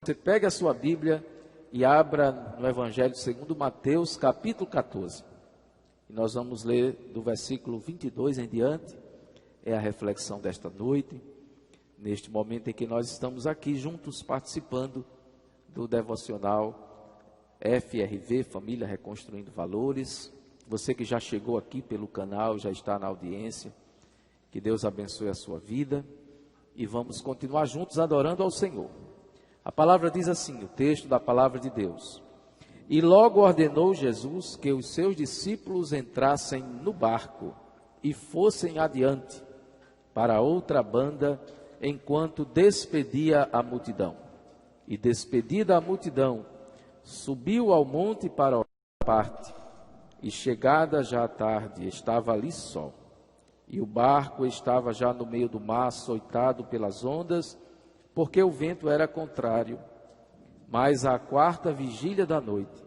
Você pegue a sua Bíblia e abra no Evangelho segundo Mateus, capítulo 14. E nós vamos ler do versículo 22 em diante. É a reflexão desta noite, neste momento em que nós estamos aqui juntos participando do devocional FRV, Família Reconstruindo Valores. Você que já chegou aqui pelo canal, já está na audiência, que Deus abençoe a sua vida e vamos continuar juntos adorando ao Senhor. A palavra diz assim, o texto da palavra de Deus: E logo ordenou Jesus que os seus discípulos entrassem no barco e fossem adiante para outra banda, enquanto despedia a multidão. E despedida a multidão, subiu ao monte para orar à parte, e chegada já a tarde, estava ali só. E o barco estava já no meio do mar, açoitado pelas ondas, porque o vento era contrário. Mas à quarta vigília da noite,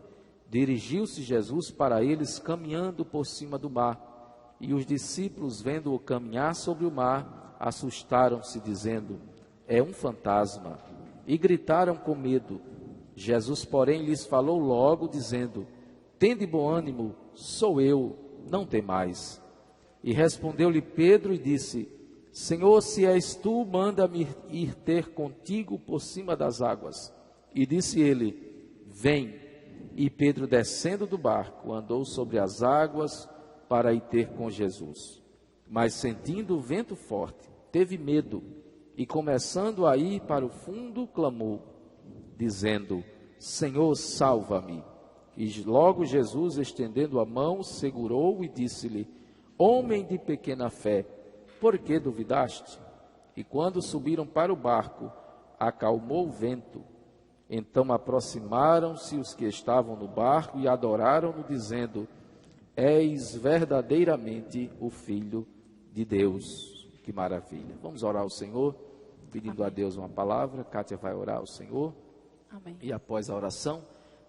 dirigiu-se Jesus para eles, caminhando por cima do mar. E os discípulos, vendo-o caminhar sobre o mar, assustaram-se, dizendo: É um fantasma. E gritaram com medo. Jesus, porém, lhes falou logo, dizendo: Tende bom ânimo, sou eu, não temais. E respondeu-lhe Pedro e disse: Senhor, se és tu, manda-me ir ter contigo por cima das águas. E disse ele: Vem. E Pedro, descendo do barco, andou sobre as águas para ir ter com Jesus. Mas sentindo o vento forte, teve medo, e começando a ir para o fundo, clamou, dizendo: Senhor, salva-me. E logo Jesus, estendendo a mão, segurou e disse-lhe: Homem de pequena fé, por que duvidaste? E quando subiram para o barco, acalmou o vento. Então aproximaram-se os que estavam no barco e adoraram-no, dizendo: És verdadeiramente o Filho de Deus. Que maravilha. Vamos orar ao Senhor, pedindo a Deus uma palavra. Kátia vai orar ao Senhor. Amém. E após a oração,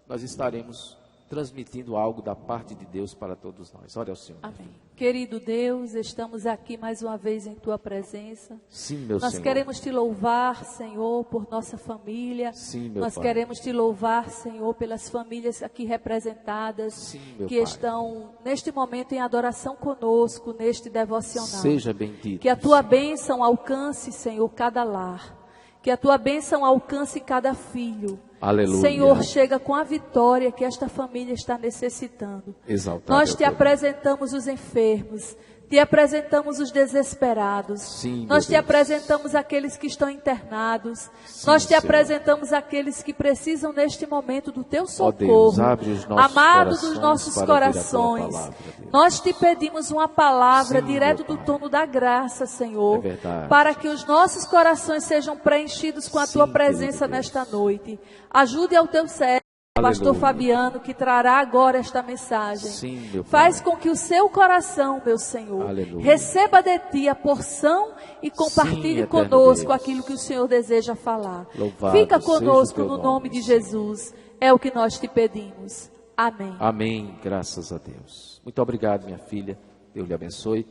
nós estaremos transmitindo algo da parte de Deus para todos nós. Ore ao Senhor. Amém. Querido Deus, estamos aqui mais uma vez em Tua presença. Sim, meu Nós Senhor. queremos Te louvar, Senhor, por nossa família. Sim, meu Nós Pai. queremos Te louvar, Senhor, pelas famílias aqui representadas. Sim, meu que Pai. estão neste momento em adoração conosco, neste devocional. Seja bendito. Que a Tua bênção alcance, Senhor, cada lar. Que a Tua bênção alcance cada filho. Aleluia. Senhor, chega com a vitória que esta família está necessitando. Exaltado Nós é o Te teu nome. apresentamos os enfermos, Te apresentamos os desesperados. Sim, Nós meu Te Deus. apresentamos aqueles que estão internados. Sim, Nós Te Senhor. apresentamos aqueles que precisam neste momento do Teu Ó socorro. Deus, abre os nossos Amado corações dos nossos para ouvir a tua corações, palavra, Deus. nós Te pedimos uma palavra Sim, direto meu do Pai. trono da graça, Senhor, É verdade. para que os nossos corações sejam preenchidos com a Sim, Tua querido presença Deus. nesta noite. Ajude ao Teu servo, Pastor Aleluia. Fabiano, que trará agora esta mensagem. Sim, meu Pai. Faz com que o seu coração, meu Senhor, Aleluia. receba de Ti a porção e compartilhe Sim, eterno conosco Deus. aquilo que o Senhor deseja falar. Louvado Fica seja o conosco teu no nome, nome de Senhor. Jesus. É o que nós Te pedimos. Amém. Amém, graças a Deus. Muito obrigado, minha filha. Deus lhe abençoe.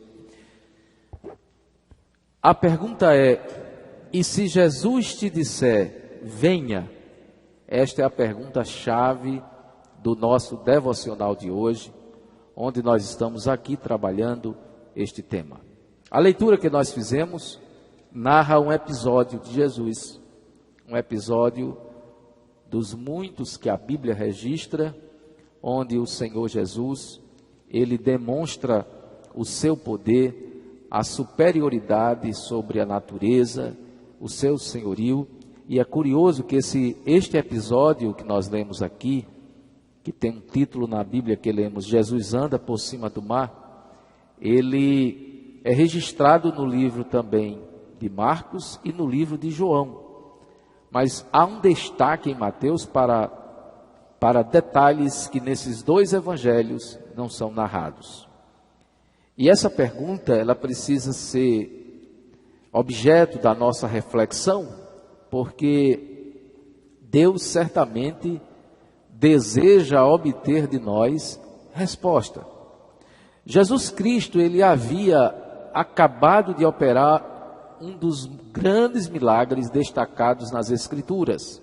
A pergunta é: e se Jesus te disser, venha? Esta é a pergunta-chave do nosso devocional de hoje, onde nós estamos aqui trabalhando este tema. A leitura que nós fizemos narra um episódio de Jesus, um episódio dos muitos que a Bíblia registra, onde o Senhor Jesus, ele demonstra o seu poder, a superioridade sobre a natureza, o seu senhorio. E é curioso que este episódio que nós lemos aqui, que tem um título na Bíblia que lemos, Jesus anda por cima do mar, ele é registrado no livro também de Marcos e no livro de João. Mas há um destaque em Mateus para detalhes que nesses dois evangelhos não são narrados. E essa pergunta, ela precisa ser objeto da nossa reflexão, porque Deus certamente deseja obter de nós resposta. Jesus Cristo, ele havia acabado de operar um dos grandes milagres destacados nas Escrituras.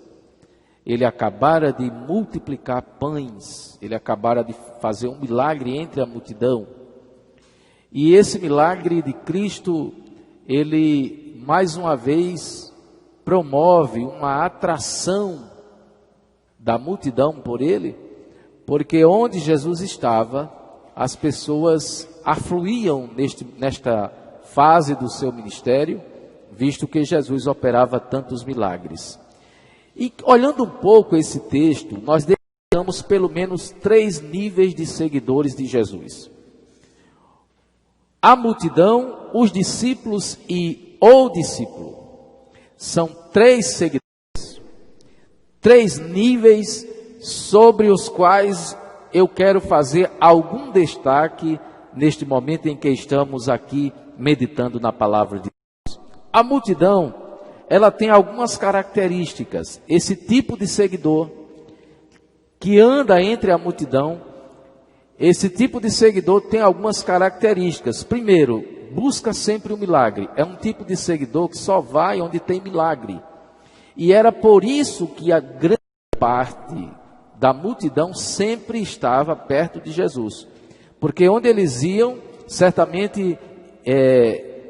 ele acabara de multiplicar pães, ele acabara de fazer um milagre entre a multidão. E esse milagre de Cristo, ele mais uma vez promove uma atração da multidão por ele, porque onde Jesus estava, as pessoas afluíam nesta fase do seu ministério, visto que Jesus operava tantos milagres. E olhando um pouco esse texto, nós detectamos pelo menos 3 níveis de seguidores de Jesus: a multidão, os discípulos e o discípulo. São 3 seguidores, 3 níveis sobre os quais eu quero fazer algum destaque neste momento em que estamos aqui meditando na palavra de Deus. A multidão, ela tem algumas características. Esse tipo de seguidor que anda entre a multidão, esse tipo de seguidor tem algumas características. Primeiro, busca sempre o milagre. É um tipo de seguidor que só vai onde tem milagre. E era por isso que a grande parte da multidão sempre estava perto de Jesus. Porque onde eles iam, certamente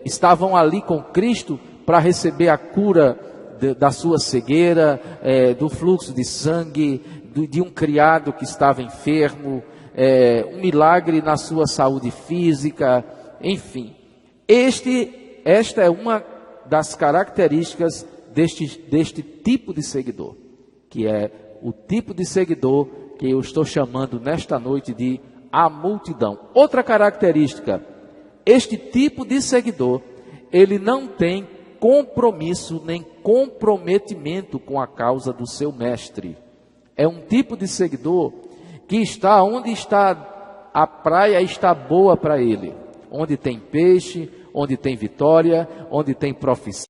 estavam ali com Cristo para receber a cura da sua cegueira, do fluxo de sangue, de um criado que estava enfermo, um milagre na sua saúde física, enfim. Esta é uma das características deste tipo de seguidor, que é o tipo de seguidor que eu estou chamando nesta noite de a multidão. Outra característica, este tipo de seguidor, ele não tem compromisso nem comprometimento com a causa do seu mestre. É um tipo de seguidor que está onde está a praia, está boa para ele. Onde tem peixe, onde tem vitória, onde tem profecia,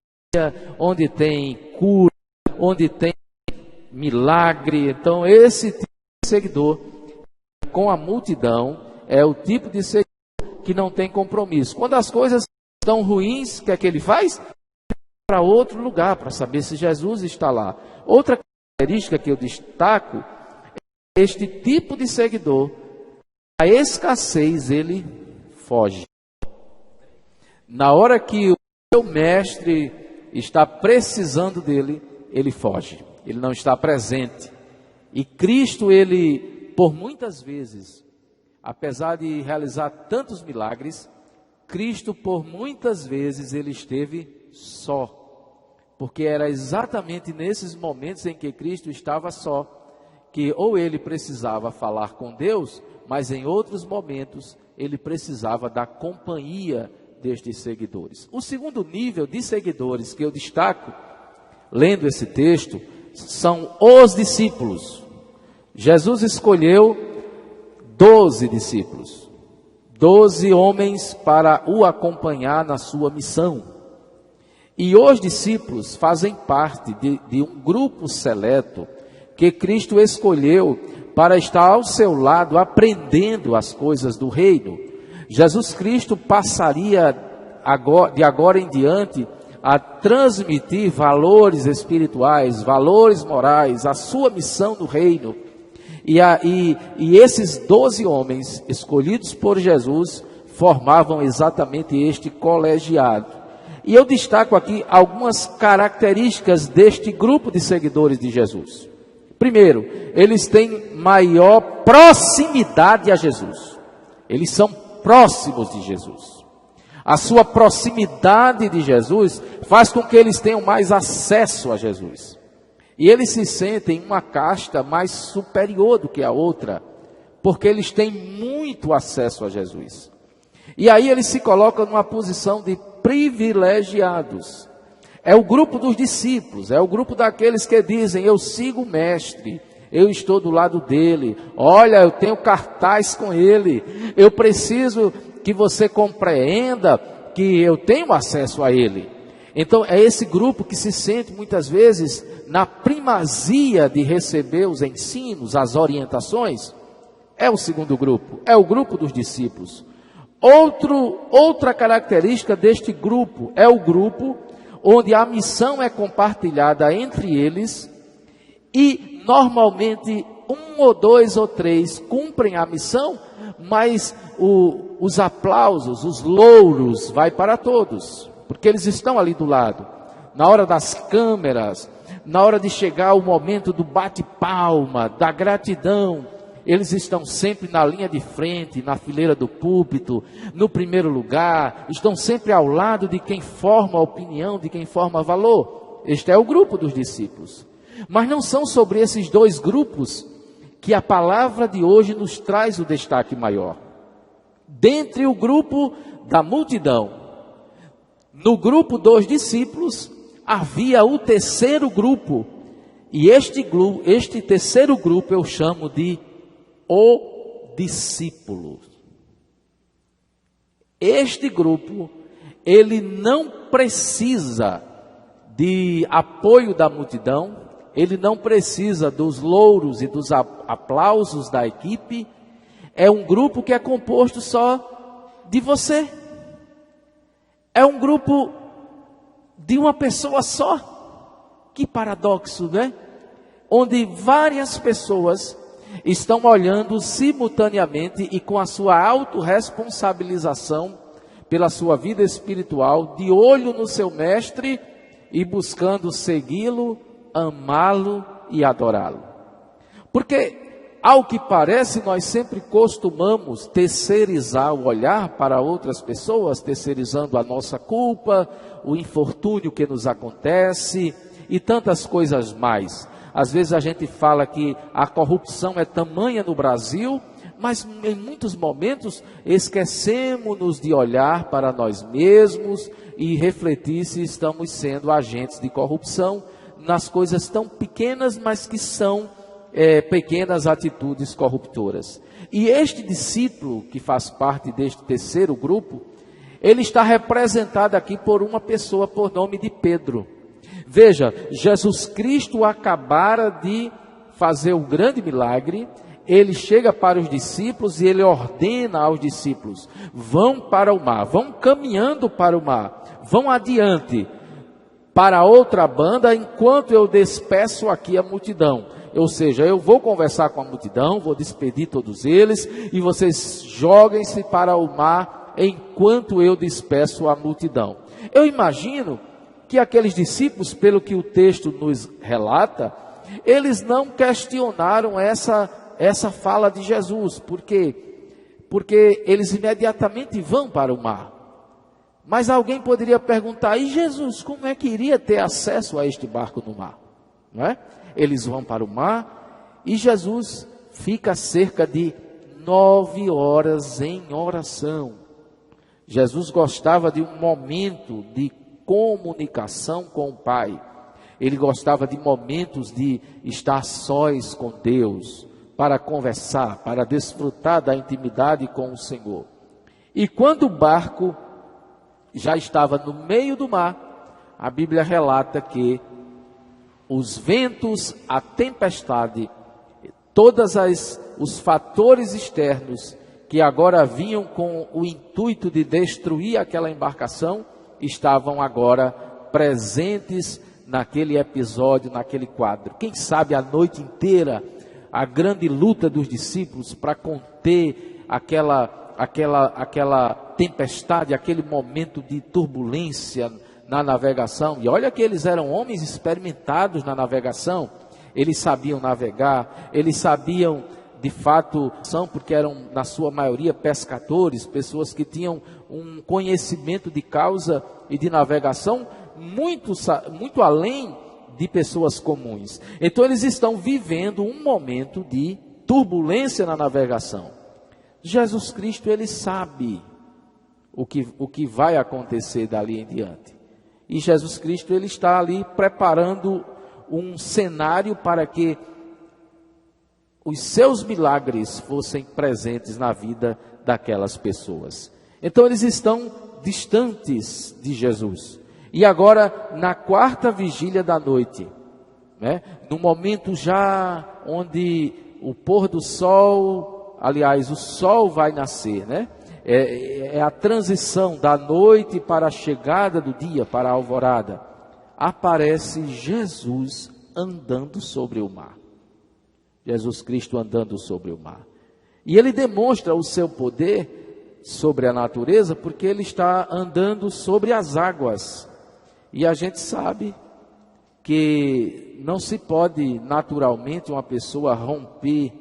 onde tem cura, onde tem milagre. Então esse tipo de seguidor com a multidão é o tipo de seguidor que não tem compromisso. Quando as coisas estão ruins, o que é que ele faz? Para outro lugar, para saber se Jesus está lá. Outra característica que eu destaco é este tipo de seguidor, a escassez ele foge. Na hora que o seu mestre está precisando dele, ele foge. Ele não está presente. E Cristo, ele, por muitas vezes, apesar de realizar tantos milagres, Cristo, por muitas vezes, ele esteve só. Porque era exatamente nesses momentos em que Cristo estava só, que ou ele precisava falar com Deus, mas em outros momentos ele precisava da companhia destes seguidores. O segundo nível de seguidores que eu destaco, lendo esse texto, são os discípulos. Jesus escolheu 12 discípulos, 12 homens para o acompanhar na sua missão. E os discípulos fazem parte de um grupo seleto que Cristo escolheu para estar ao seu lado, aprendendo as coisas do reino. Jesus Cristo passaria de agora em diante a transmitir valores espirituais, valores morais, a sua missão no reino. E esses 12 homens escolhidos por Jesus formavam exatamente este colegiado. E eu destaco aqui algumas características deste grupo de seguidores de Jesus. Primeiro, eles têm maior proximidade a Jesus. Eles são próximos de Jesus. A sua proximidade de Jesus faz com que eles tenham mais acesso a Jesus. E eles se sentem uma casta mais superior do que a outra, porque eles têm muito acesso a Jesus. E aí eles se colocam numa posição de privilegiados. É o grupo dos discípulos, é o grupo daqueles que dizem: eu sigo o mestre, eu estou do lado dele, olha, eu tenho cartaz com ele, eu preciso que você compreenda que eu tenho acesso a ele. Então é esse grupo que se sente muitas vezes na primazia de receber os ensinos, as orientações. É o segundo grupo, é o grupo dos discípulos. Outra característica deste grupo é o grupo onde a missão é compartilhada entre eles e normalmente 1 ou 2 ou 3 cumprem a missão, mas os aplausos, os louros, vai para todos, porque eles estão ali do lado. Na hora das câmeras, na hora de chegar o momento do bate-palma, da gratidão, eles estão sempre na linha de frente, na fileira do púlpito, no primeiro lugar, estão sempre ao lado de quem forma a opinião, de quem forma valor. Este é o grupo dos discípulos. Mas não são sobre esses 2 grupos que a palavra de hoje nos traz o destaque maior. Dentre o grupo da multidão, no grupo dos discípulos, havia o terceiro grupo, e este terceiro grupo eu chamo de o discípulo. Este grupo, ele não precisa de apoio da multidão, ele não precisa dos louros e dos aplausos da equipe, é um grupo que é composto só de você. É um grupo de uma pessoa só. Que paradoxo, né? Onde várias pessoas estão olhando simultaneamente e com a sua autorresponsabilização pela sua vida espiritual, de olho no seu mestre e buscando segui-lo, amá-lo e adorá-lo. Porque, ao que parece, nós sempre costumamos terceirizar o olhar para outras pessoas, terceirizando a nossa culpa, o infortúnio que nos acontece e tantas coisas mais. Às vezes a gente fala que a corrupção é tamanha no Brasil, mas em muitos momentos esquecemos-nos de olhar para nós mesmos e refletir se estamos sendo agentes de corrupção nas coisas tão pequenas, mas que são pequenas atitudes corruptoras. E este discípulo, que faz parte deste terceiro grupo, ele está representado aqui por uma pessoa por nome de Pedro. Veja, Jesus Cristo acabara de fazer o grande milagre, ele chega para os discípulos e ele ordena aos discípulos: vão para o mar, vão caminhando para o mar, vão adiante para a outra banda, enquanto eu despeço aqui a multidão. Ou seja, eu vou conversar com a multidão, vou despedir todos eles, e vocês joguem-se para o mar, enquanto eu despeço a multidão. Eu imagino que aqueles discípulos, pelo que o texto nos relata, eles não questionaram essa fala de Jesus, porque eles imediatamente vão para o mar. Mas alguém poderia perguntar: e Jesus, como é que iria ter acesso a este barco no mar? Não é? Eles vão para o mar e Jesus fica cerca de 9 horas em oração. Jesus gostava de um momento de comunicação com o Pai. Ele gostava de momentos de estar sós com Deus, para conversar, para desfrutar da intimidade com o Senhor. E quando o barco já estava no meio do mar, a Bíblia relata que os ventos, a tempestade, todos os fatores externos que agora vinham com o intuito de destruir aquela embarcação, estavam agora presentes naquele episódio, naquele quadro. Quem sabe a noite inteira, a grande luta dos discípulos para conter aquela tempestade, aquele momento de turbulência na navegação. E olha que eles eram homens experimentados na navegação, eles sabiam navegar, eles sabiam de fato, porque eram na sua maioria pescadores, pessoas que tinham um conhecimento de causa e de navegação muito além de pessoas comuns. Então eles estão vivendo um momento de turbulência na navegação. Jesus Cristo, ele sabe o que vai acontecer dali em diante. E Jesus Cristo, ele está ali preparando um cenário para que os seus milagres fossem presentes na vida daquelas pessoas. Então eles estão distantes de Jesus. E agora, na quarta vigília da noite, né, no momento já onde o pôr do sol, aliás, o sol vai nascer, né? É a transição da noite para a chegada do dia, para a alvorada. Aparece Jesus andando sobre o mar. Jesus Cristo andando sobre o mar. E ele demonstra o seu poder sobre a natureza porque ele está andando sobre as águas. E a gente sabe que não se pode naturalmente uma pessoa romper,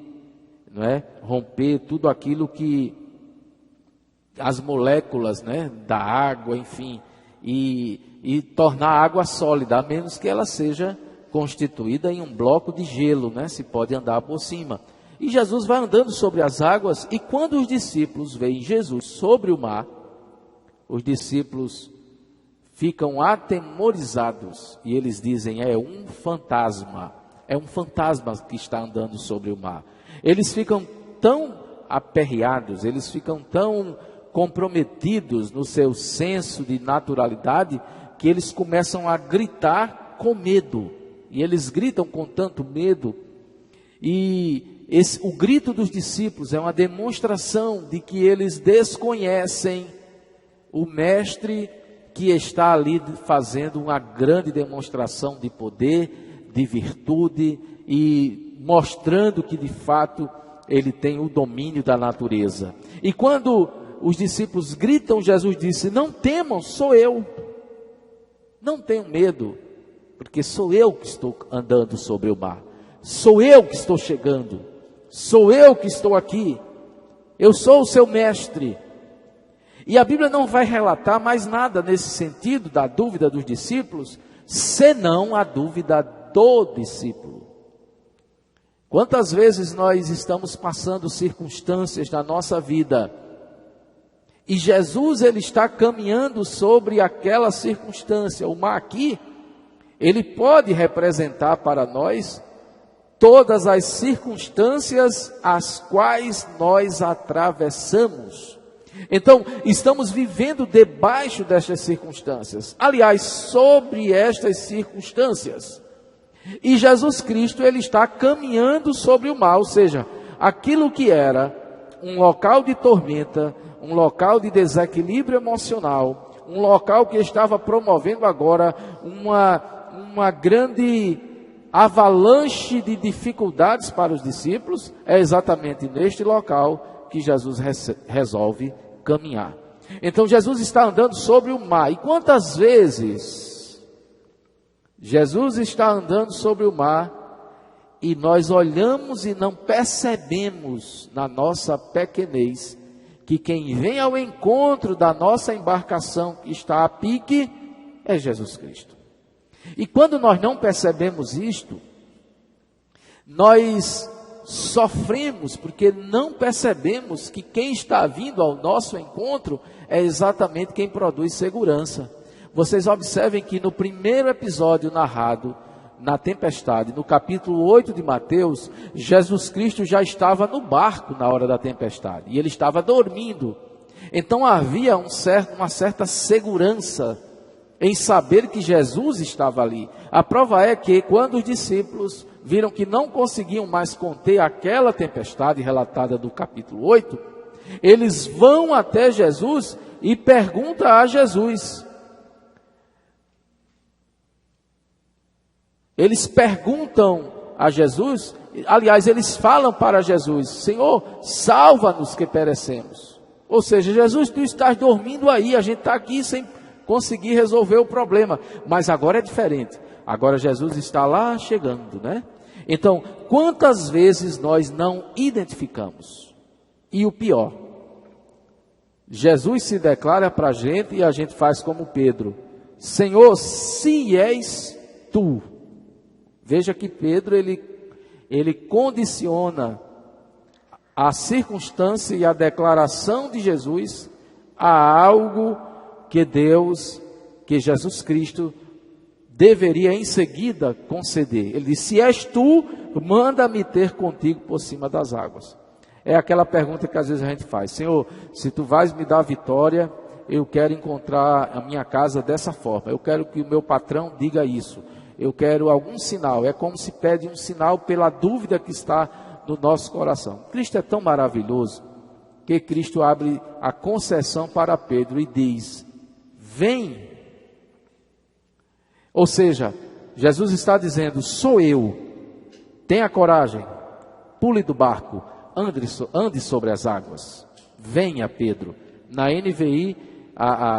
não é? Romper tudo aquilo que as moléculas, né, da água, enfim, e tornar a água sólida, a menos que ela seja constituída em um bloco de gelo, né? Se pode andar por cima. E Jesus vai andando sobre as águas, e quando os discípulos veem Jesus sobre o mar, os discípulos ficam atemorizados, e eles dizem, é um fantasma que está andando sobre o mar. Eles ficam tão aperreados, eles ficam tão comprometidos no seu senso de naturalidade, que eles começam a gritar com medo, e eles gritam com tanto medo, e o grito dos discípulos é uma demonstração de que eles desconhecem o mestre que está ali fazendo uma grande demonstração de poder, de virtude e mostrando que de fato ele tem o domínio da natureza. E quando os discípulos gritam, Jesus disse, não temam, sou eu, não tenham medo, porque sou eu que estou andando sobre o mar, sou eu que estou chegando, sou eu que estou aqui, eu sou o seu mestre. E a Bíblia não vai relatar mais nada nesse sentido da dúvida dos discípulos, senão a dúvida do discípulo. Quantas vezes nós estamos passando circunstâncias na nossa vida, e Jesus ele está caminhando sobre aquela circunstância. O mar aqui, ele pode representar para nós todas as circunstâncias as quais nós atravessamos. Então, estamos vivendo debaixo destas circunstâncias. Aliás, sobre estas circunstâncias. E Jesus Cristo, ele está caminhando sobre o mar, ou seja, aquilo que era um local de tormenta, um local de desequilíbrio emocional, um local que estava promovendo agora uma grande avalanche de dificuldades para os discípulos, é exatamente neste local que Jesus resolve caminhar. Então Jesus está andando sobre o mar. E quantas vezes Jesus está andando sobre o mar e nós olhamos e não percebemos na nossa pequenez que quem vem ao encontro da nossa embarcação que está a pique é Jesus Cristo. E quando nós não percebemos isto, nós sofremos porque não percebemos que quem está vindo ao nosso encontro é exatamente quem produz segurança. Vocês observem que no primeiro episódio narrado na tempestade, no capítulo 8 de Mateus, Jesus Cristo já estava no barco na hora da tempestade, e ele estava dormindo. Então havia uma certa segurança em saber que Jesus estava ali. A prova é que quando os discípulos viram que não conseguiam mais conter aquela tempestade relatada do capítulo 8, eles vão até Jesus e perguntam a Jesus. Eles perguntam a Jesus, aliás, eles falam para Jesus, Senhor, salva-nos que perecemos. Ou seja, Jesus, tu estás dormindo aí, a gente está aqui sem conseguir resolver o problema. Mas agora é diferente. Agora Jesus está lá chegando, né? Então, quantas vezes nós não identificamos? E o pior, Jesus se declara para a gente e a gente faz como Pedro. Senhor, se és tu. Veja que Pedro, ele condiciona a circunstância e a declaração de Jesus a algo que Jesus Cristo deveria em seguida conceder. Ele disse, se és tu, manda-me ter contigo por cima das águas. É aquela pergunta que às vezes a gente faz, Senhor, se tu vais me dar vitória, eu quero encontrar a minha casa dessa forma, eu quero que o meu patrão diga isso, eu quero algum sinal. É como se pede um sinal pela dúvida que está no nosso coração. Cristo é tão maravilhoso que Cristo abre a concessão para Pedro e diz, vem. Ou seja, Jesus está dizendo, sou eu, tenha coragem, pule do barco, ande sobre as águas. Venha, Pedro. Na NVI,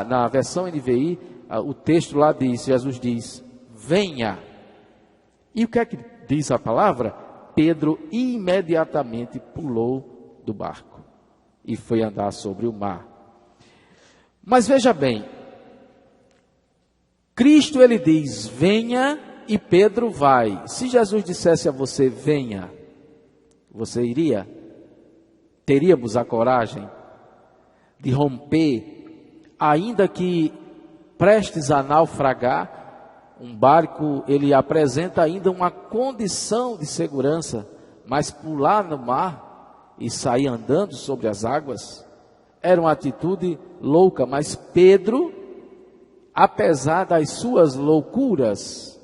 na versão NVI, o texto lá diz, Jesus diz, venha. E o que é que diz a palavra? Pedro imediatamente pulou do barco e foi andar sobre o mar. Mas veja bem, Cristo ele diz, venha, e Pedro vai. Se Jesus dissesse a você, venha, você iria? Teríamos a coragem de romper, ainda que prestes a naufragar? Um barco, ele apresenta ainda uma condição de segurança, mas pular no mar e sair andando sobre as águas, era uma atitude louca. Mas Pedro, apesar das suas loucuras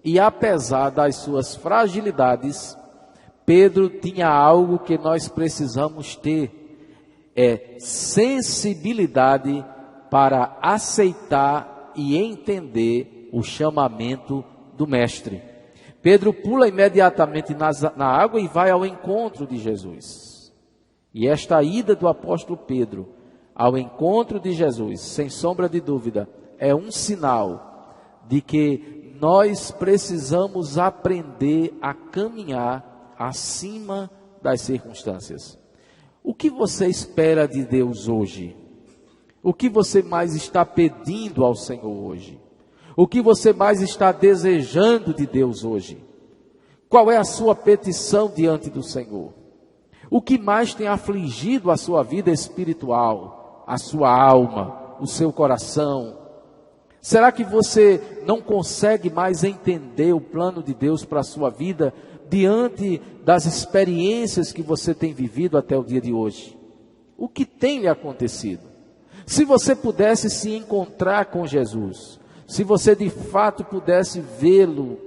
e apesar das suas fragilidades, Pedro tinha algo que nós precisamos ter, é sensibilidade para aceitar e entender o chamamento do Mestre. Pedro pula imediatamente na água e vai ao encontro de Jesus. E esta ida do apóstolo Pedro ao encontro de Jesus, sem sombra de dúvida, é um sinal de que nós precisamos aprender a caminhar acima das circunstâncias. O que você espera de Deus hoje? O que você mais está pedindo ao Senhor hoje? O que você mais está desejando de Deus hoje? Qual é a sua petição diante do Senhor? O que mais tem afligido a sua vida espiritual, a sua alma, o seu coração? Será que você não consegue mais entender o plano de Deus para a sua vida diante das experiências que você tem vivido até o dia de hoje? O que tem lhe acontecido? Se você pudesse se encontrar com Jesus, se você de fato pudesse vê-lo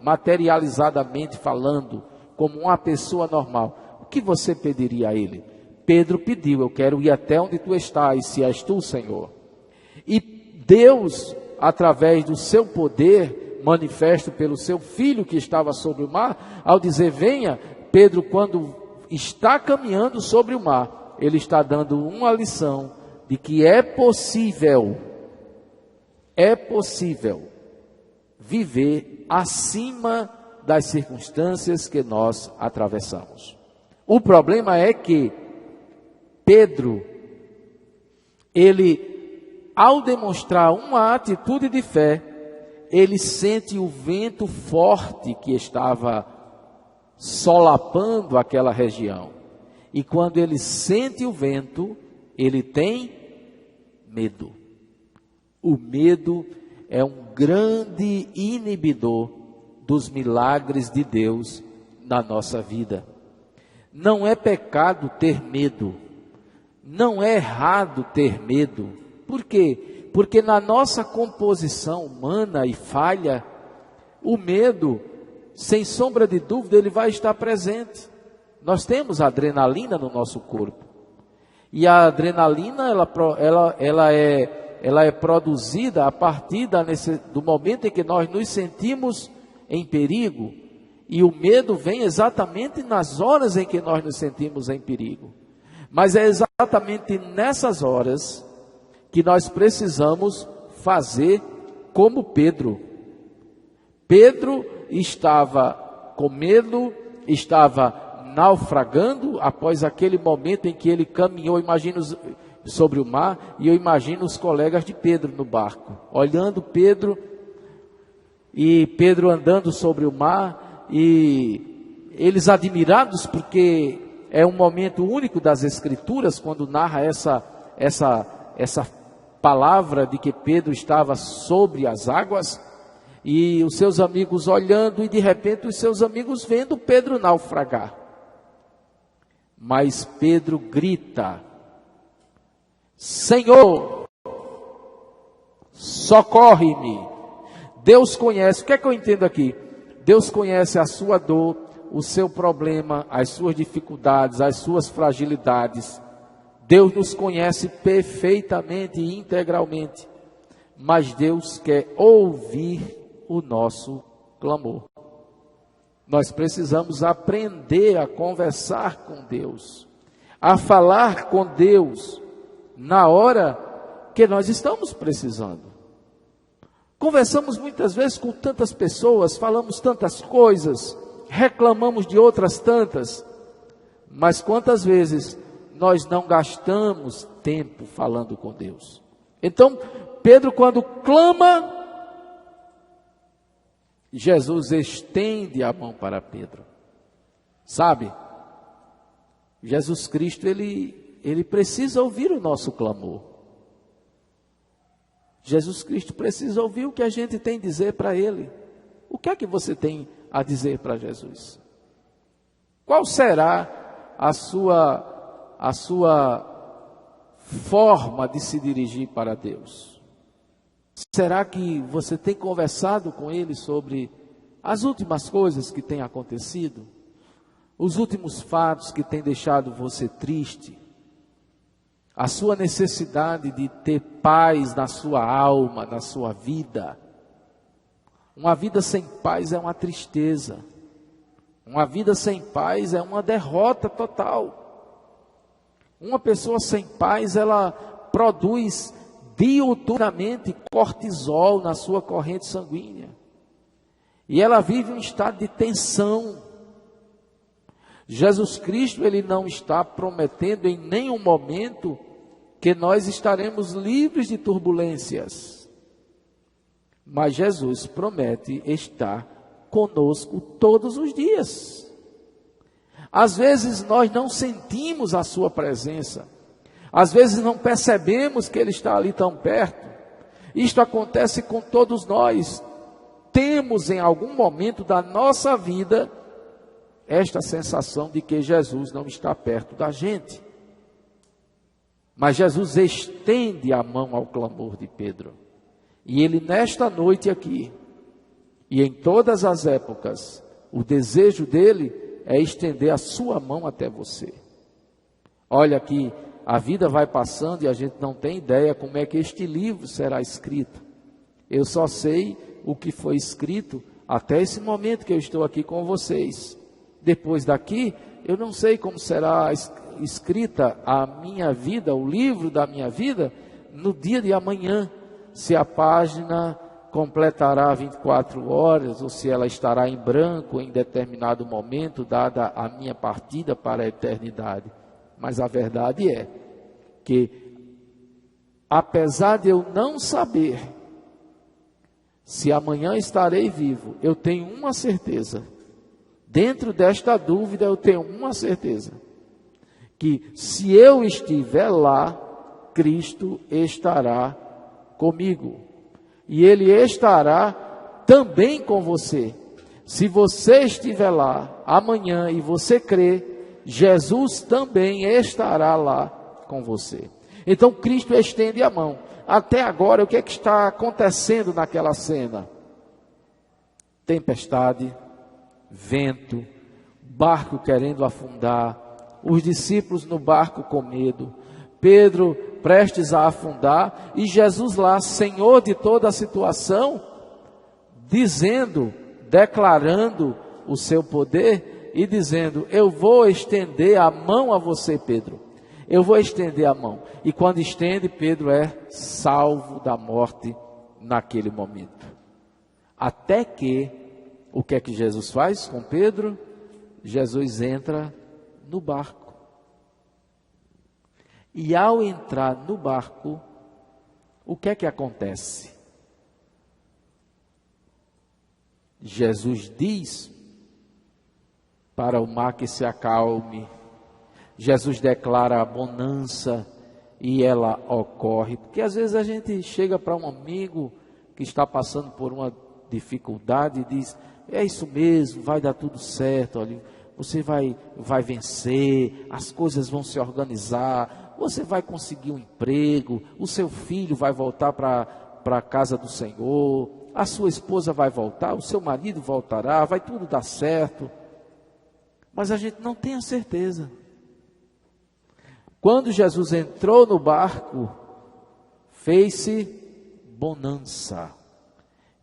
materializadamente falando, como uma pessoa normal, o que você pediria a ele? Pedro pediu, eu quero ir até onde tu estás, se és tu, Senhor. E Deus, através do seu poder, manifesto pelo seu filho que estava sobre o mar, ao dizer, venha, Pedro, quando está caminhando sobre o mar, ele está dando uma lição de que é possível viver acima das circunstâncias que nós atravessamos. O problema é que Pedro, ele, ao demonstrar uma atitude de fé, ele sente o vento forte que estava solapando aquela região. E quando ele sente o vento, ele tem medo. O medo é um grande inibidor dos milagres de Deus na nossa vida. Não é pecado ter medo. Não é errado ter medo. Por quê? Porque na nossa composição humana e falha, o medo, sem sombra de dúvida, ele vai estar presente. Nós temos adrenalina no nosso corpo. E a adrenalina, ela é produzida a partir do momento em que nós nos sentimos em perigo. E o medo vem exatamente nas horas em que nós nos sentimos em perigo. Mas é exatamente nessas horas que nós precisamos fazer como Pedro. Pedro estava com medo, estava naufragando após aquele momento em que ele caminhou, imagina, sobre o mar, e eu imagino os colegas de Pedro no barco, olhando Pedro, e Pedro andando sobre o mar, e eles admirados, porque é um momento único das Escrituras, quando narra essa palavra de que Pedro estava sobre as águas, e os seus amigos olhando, e de repente os seus amigos vendo Pedro naufragar. Mas Pedro grita, Senhor, socorre-me. Deus conhece, o que é que eu entendo aqui? Deus conhece a sua dor, o seu problema, as suas dificuldades, as suas fragilidades. Deus nos conhece perfeitamente e integralmente, mas Deus quer ouvir o nosso clamor. Nós precisamos aprender a conversar com Deus, a falar com Deus na hora que nós estamos precisando. Conversamos muitas vezes com tantas pessoas, falamos tantas coisas, reclamamos de outras tantas, mas quantas vezes nós não gastamos tempo falando com Deus? Então, Pedro, quando clama, Jesus estende a mão para Pedro. Sabe, Jesus Cristo, ele precisa ouvir o nosso clamor. Jesus Cristo precisa ouvir o que a gente tem a dizer para Ele. O que é que você tem a dizer para Jesus? Qual será a sua forma de se dirigir para Deus? Será que você tem conversado com Ele sobre as últimas coisas que têm acontecido? Os últimos fatos que têm deixado você triste? A sua necessidade de ter paz na sua alma, na sua vida? Uma vida sem paz é uma tristeza. Uma vida sem paz é uma derrota total. Uma pessoa sem paz, ela produz diuturnamente cortisol na sua corrente sanguínea. E ela vive um estado de tensão. Jesus Cristo, Ele não está prometendo em nenhum momento que nós estaremos livres de turbulências. Mas Jesus promete estar conosco todos os dias. Às vezes nós não sentimos a sua presença. Às vezes não percebemos que Ele está ali tão perto. Isto acontece com todos nós. Temos em algum momento da nossa vida esta sensação de que Jesus não está perto da gente. Mas Jesus estende a mão ao clamor de Pedro. E Ele nesta noite aqui, e em todas as épocas, o desejo dEle é estender a sua mão até você. Olha que a vida vai passando e a gente não tem ideia como é que este livro será escrito. Eu só sei o que foi escrito até esse momento que eu estou aqui com vocês. Depois daqui, eu não sei como será escrita a minha vida, o livro da minha vida, no dia de amanhã. Se a página completará 24 horas, ou se ela estará em branco em determinado momento, dada a minha partida para a eternidade. Mas a verdade é que, apesar de eu não saber se amanhã estarei vivo, eu tenho uma certeza. Dentro desta dúvida eu tenho uma certeza. Que se eu estiver lá, Cristo estará comigo. E Ele estará também com você. Se você estiver lá amanhã e você crer, Jesus também estará lá com você. Então Cristo estende a mão. Até agora, o que é que está acontecendo naquela cena? Tempestade, vento, barco querendo afundar, os discípulos no barco com medo, Pedro prestes a afundar e Jesus lá, Senhor de toda a situação, dizendo, declarando o seu poder e dizendo: eu vou estender a mão a você, Pedro. Eu vou estender a mão. E quando estende, Pedro é salvo da morte naquele momento. Até que, o que é que Jesus faz com Pedro? Jesus entra no barco. E ao entrar no barco, o que é que acontece? Jesus diz para o mar que se acalme. Jesus declara a bonança e ela ocorre. Porque às vezes a gente chega para um amigo que está passando por uma dificuldade e diz: é isso mesmo, vai dar tudo certo, olha, você vai vencer, as coisas vão se organizar, você vai conseguir um emprego, o seu filho vai voltar para a casa do Senhor, a sua esposa vai voltar, o seu marido voltará, vai tudo dar certo. Mas a gente não tem a certeza. Quando Jesus entrou no barco, fez-se bonança.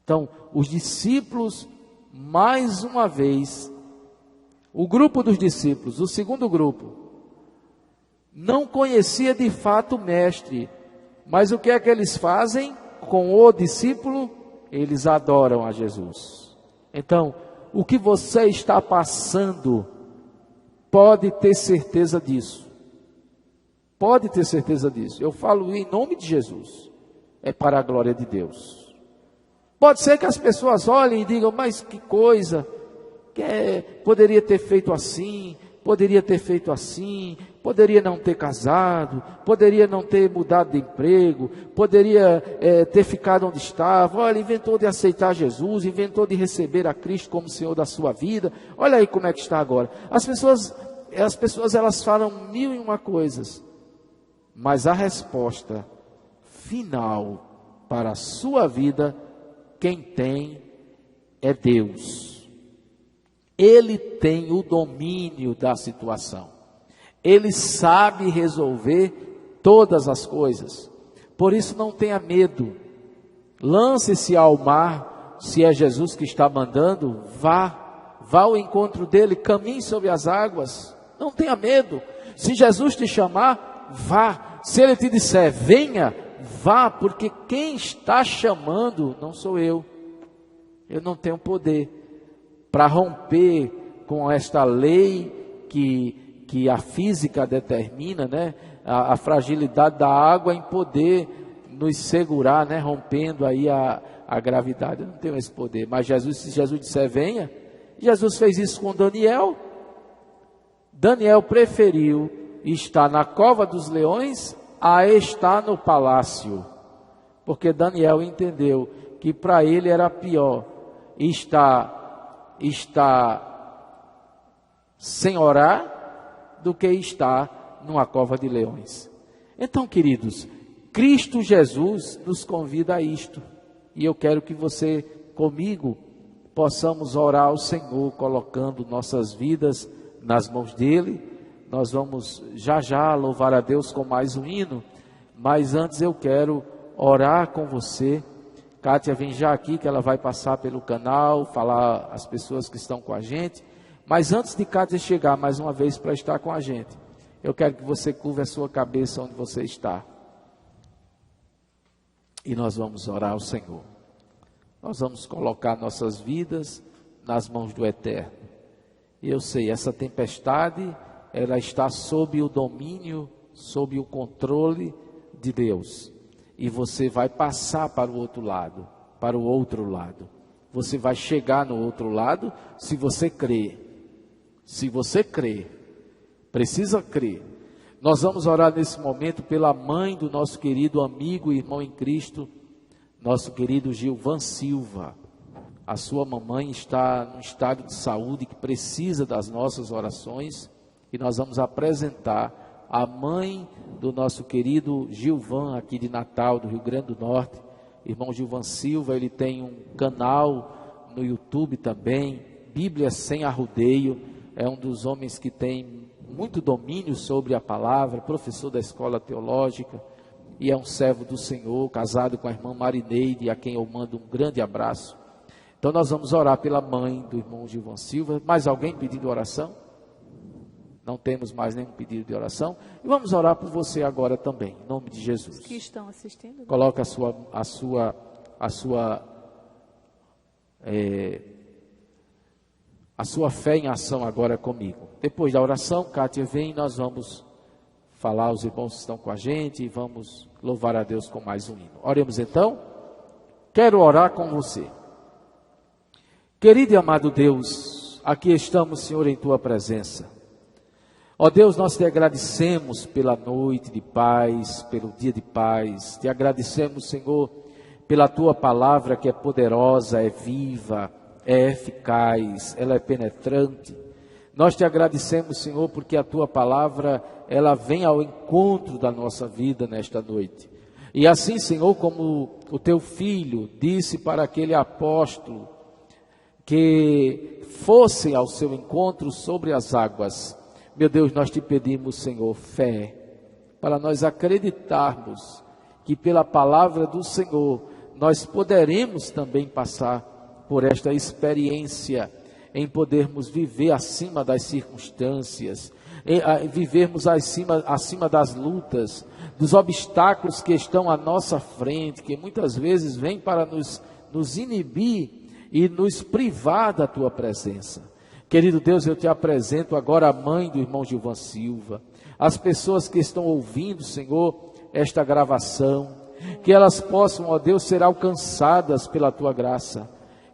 Então, os discípulos, mais uma vez, O grupo dos discípulos, o segundo grupo, não conhecia de fato o mestre, mas o que é que eles fazem com o discípulo? Eles adoram a Jesus. Então, o que você está passando, pode ter certeza disso. Pode ter certeza disso. Eu falo em nome de Jesus. É para a glória de Deus. Pode ser que as pessoas olhem e digam, mas que coisa, poderia ter feito assim, poderia ter feito assim, poderia não ter casado, poderia não ter mudado de emprego, poderia ter ficado onde estava. Olha, inventou de aceitar Jesus, inventou de receber a Cristo como Senhor da sua vida. Olha aí como é que está agora. As pessoas elas falam mil e uma coisas, mas a resposta final para a sua vida, quem tem é Deus. Ele tem o domínio da situação. Ele sabe resolver todas as coisas. Por isso não tenha medo. Lance-se ao mar, se é Jesus que está mandando, vá ao encontro dele, caminhe sobre as águas. Não tenha medo. Se Jesus te chamar, vá. Se ele te disser, venha, vá, porque quem está chamando não sou eu. Eu não tenho poder para romper com esta lei que a física determina, né? A fragilidade da água em poder nos segurar, né? Rompendo aí a gravidade. Eu não tenho esse poder, mas se Jesus disser venha, Jesus fez isso com Daniel. Daniel preferiu estar na cova dos leões a estar no palácio, porque Daniel entendeu que para ele era pior estar sem orar do que estar numa cova de leões. Então, queridos, Cristo Jesus nos convida a isto, e eu quero que você comigo possamos orar ao Senhor, colocando nossas vidas nas mãos dele. Nós vamos já louvar a Deus com mais um hino, mas antes eu quero orar com você. Kátia vem já aqui, que ela vai passar pelo canal, falar às pessoas que estão com a gente. Mas antes de Kátia chegar mais uma vez para estar com a gente, eu quero que você curva a sua cabeça onde você está. E nós vamos orar ao Senhor. Nós vamos colocar nossas vidas nas mãos do Eterno. E eu sei, essa tempestade, ela está sob o domínio, sob o controle de Deus. E você vai passar para o outro lado, para o outro lado. Você vai chegar no outro lado se você crer. Se você crer, precisa crer. Nós vamos orar nesse momento pela mãe do nosso querido amigo e irmão em Cristo, nosso querido Gilvan Silva. A sua mamãe está num estado de saúde que precisa das nossas orações, e nós vamos apresentar a mãe do nosso querido Gilvan, aqui de Natal, do Rio Grande do Norte. Irmão Gilvan Silva, ele tem um canal no YouTube também, Bíblia Sem Arrudeio. É um dos homens que tem muito domínio sobre a palavra, professor da escola teológica, e é um servo do Senhor, casado com a irmã Marineide, a quem eu mando um grande abraço. Então nós vamos orar pela mãe do irmão Gilvan Silva. Mais alguém pedindo oração? Não temos mais nenhum pedido de oração. E vamos orar por você agora também, em nome de Jesus. Os que estão assistindo. Coloca a sua fé em ação agora comigo. Depois da oração, Kátia vem e nós vamos falar aos irmãos que estão com a gente e vamos louvar a Deus com mais um hino. Oremos então. Quero orar com você. Querido e amado Deus, aqui estamos, Senhor, em Tua presença. Ó Deus, nós te agradecemos pela noite de paz, pelo dia de paz. Te agradecemos, Senhor, pela Tua palavra que é poderosa, é viva, é eficaz, ela é penetrante. Nós te agradecemos, Senhor, porque a Tua palavra, ela vem ao encontro da nossa vida nesta noite. E assim, Senhor, como o Teu Filho disse para aquele apóstolo que fosse ao seu encontro sobre as águas, meu Deus, nós te pedimos, Senhor, fé, para nós acreditarmos que pela palavra do Senhor, nós poderemos também passar por esta experiência em podermos viver acima das circunstâncias, vivermos acima das lutas, dos obstáculos que estão à nossa frente, que muitas vezes vêm para nos inibir e nos privar da tua presença. Querido Deus, eu te apresento agora a mãe do irmão Gilvan Silva, as pessoas que estão ouvindo, Senhor, esta gravação, que elas possam, ó Deus, ser alcançadas pela tua graça,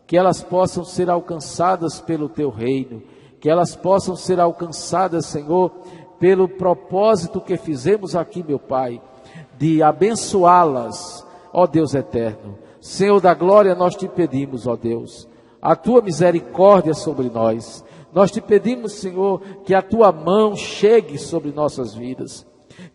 que elas possam ser alcançadas pelo teu reino, que elas possam ser alcançadas, Senhor, pelo propósito que fizemos aqui, meu Pai, de abençoá-las, ó Deus eterno. Senhor da glória, nós te pedimos, ó Deus, a tua misericórdia sobre nós. Nós te pedimos, Senhor, que a tua mão chegue sobre nossas vidas,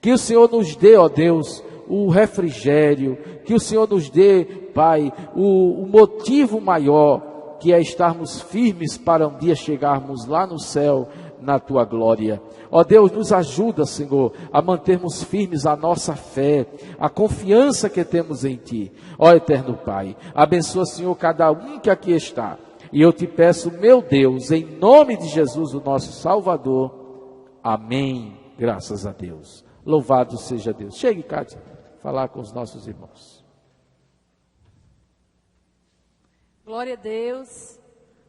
que o Senhor nos dê, ó Deus, o refrigério, que o Senhor nos dê, Pai, o motivo maior, que é estarmos firmes para um dia chegarmos lá no céu, na tua glória. Ó Deus, nos ajuda, Senhor, a mantermos firmes a nossa fé, a confiança que temos em ti. Ó eterno Pai, abençoa, Senhor, cada um que aqui está. E eu te peço, meu Deus, em nome de Jesus, o nosso Salvador. Amém. Graças a Deus. Louvado seja Deus. Chegue, Cátia, falar com os nossos irmãos. Glória a Deus.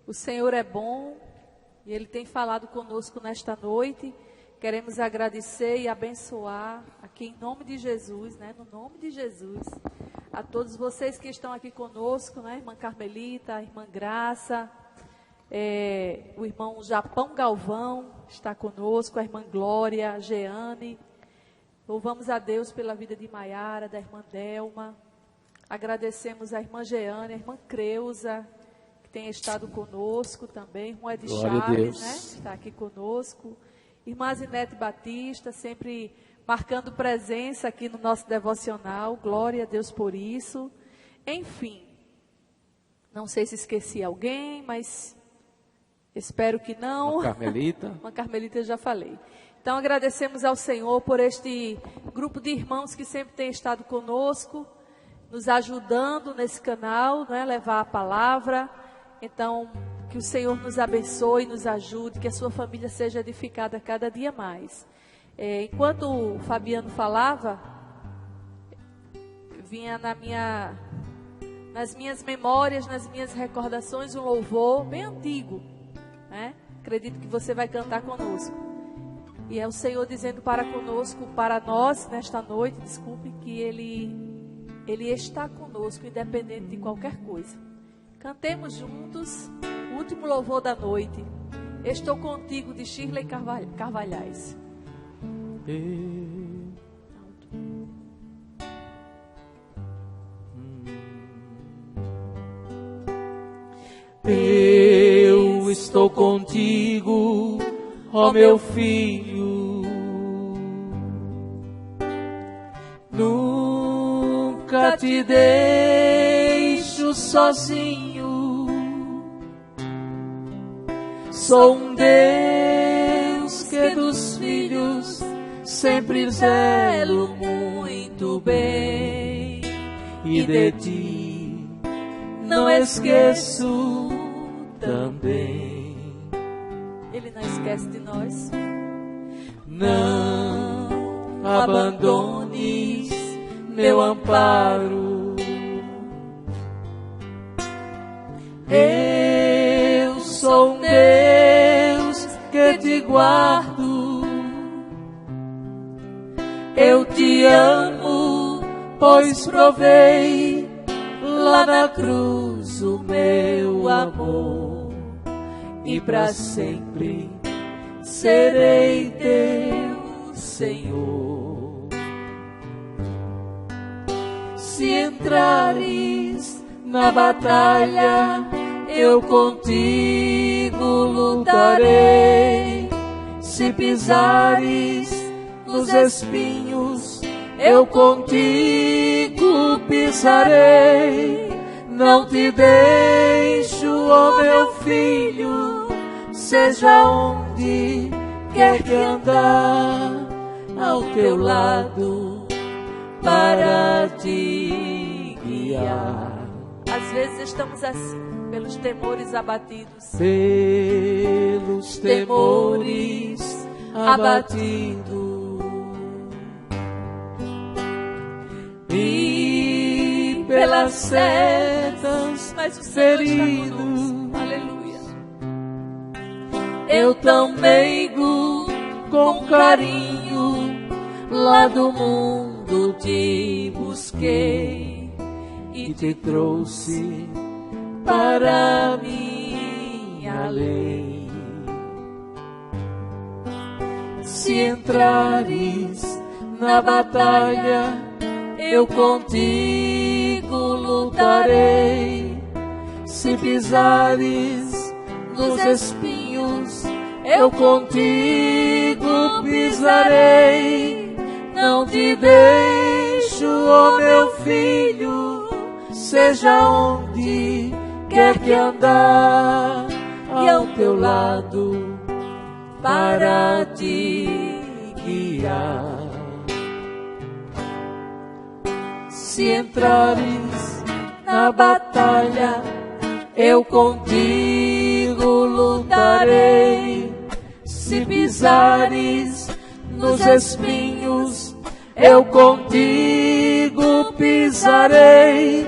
O Senhor é bom e Ele tem falado conosco nesta noite. Queremos agradecer e abençoar aqui em nome de Jesus, né? No nome de Jesus, a todos vocês que estão aqui conosco, né? Irmã Carmelita, a irmã Graça, o irmão Japão Galvão está conosco, a irmã Glória, a Jeane. Louvamos a Deus pela vida de Maiara, da irmã Delma. Agradecemos a irmã Jeane, a irmã Creuza, que tem estado conosco também. Irmã Ed Chaves, né? Está aqui conosco. Irmã Zinete Batista, sempre marcando presença aqui no nosso devocional. Glória a Deus por isso. Enfim, não sei se esqueci alguém, mas espero que não. Irmã Carmelita. Irmã Carmelita eu já falei. Então agradecemos ao Senhor por este grupo de irmãos que sempre tem estado conosco, nos ajudando nesse canal, né, levar a palavra. Então, que o Senhor nos abençoe, nos ajude, que a sua família seja edificada cada dia mais. Enquanto o Fabiano falava, vinha nas minhas memórias, nas minhas recordações, um louvor bem antigo, né? Acredito que você vai cantar conosco. E é o Senhor dizendo para conosco, para nós, nesta noite, desculpe, que Ele está conosco, independente de qualquer coisa. Cantemos juntos o último louvor da noite. Estou contigo, de Shirley Carvalhais. Eu estou contigo, ó meu filho. Nunca te deixo sozinho. Sou um Deus que dos filhos sempre zelo muito bem, e de ti não esqueço também. Ele não esquece de nós. Não abandones meu amparo. Eu sou um Deus que te guardo. Eu te amo, pois provei lá na cruz o meu amor, e para sempre serei teu Senhor. Se entrares na batalha, eu contigo lutarei. Se pisares nos espinhos, eu contigo pisarei. Não te deixo, ó meu filho, seja onde quer que andar, ao teu lado para te guiar. Às vezes estamos assim, pelos temores abatidos. Pelos temores abatidos e pelas setas Mas o Senhor está feridos. conosco. Aleluia. Eu tão meigo, com carinho, lá do mundo te busquei e te trouxe para minha lei. Se entrares na batalha, eu contigo lutarei. Se pisares nos espinhos, eu contigo pisarei. Não te deixo, ó meu filho, seja onde quer que andar, ao teu lado para te guiar. Se entrares na batalha, eu contigo lutarei. Se pisares nos espinhos, eu contigo pisarei.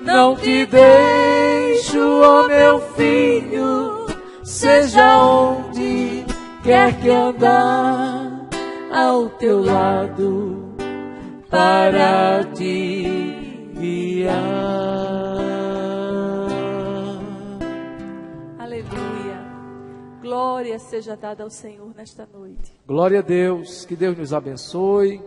Não te deixo, ó meu filho, seja onde quer que andar, ao teu lado para te guiar. Aleluia. Glória seja dada ao Senhor nesta noite. Glória a Deus, que Deus nos abençoe.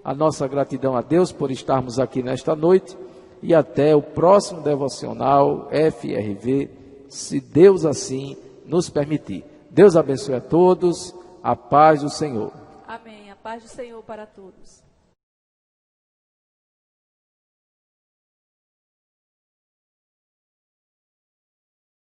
A nossa gratidão a Deus por estarmos aqui nesta noite. E até o próximo devocional FRV, se Deus assim nos permitir. Deus abençoe a todos, a paz do Senhor. Amém. A paz do Senhor para todos.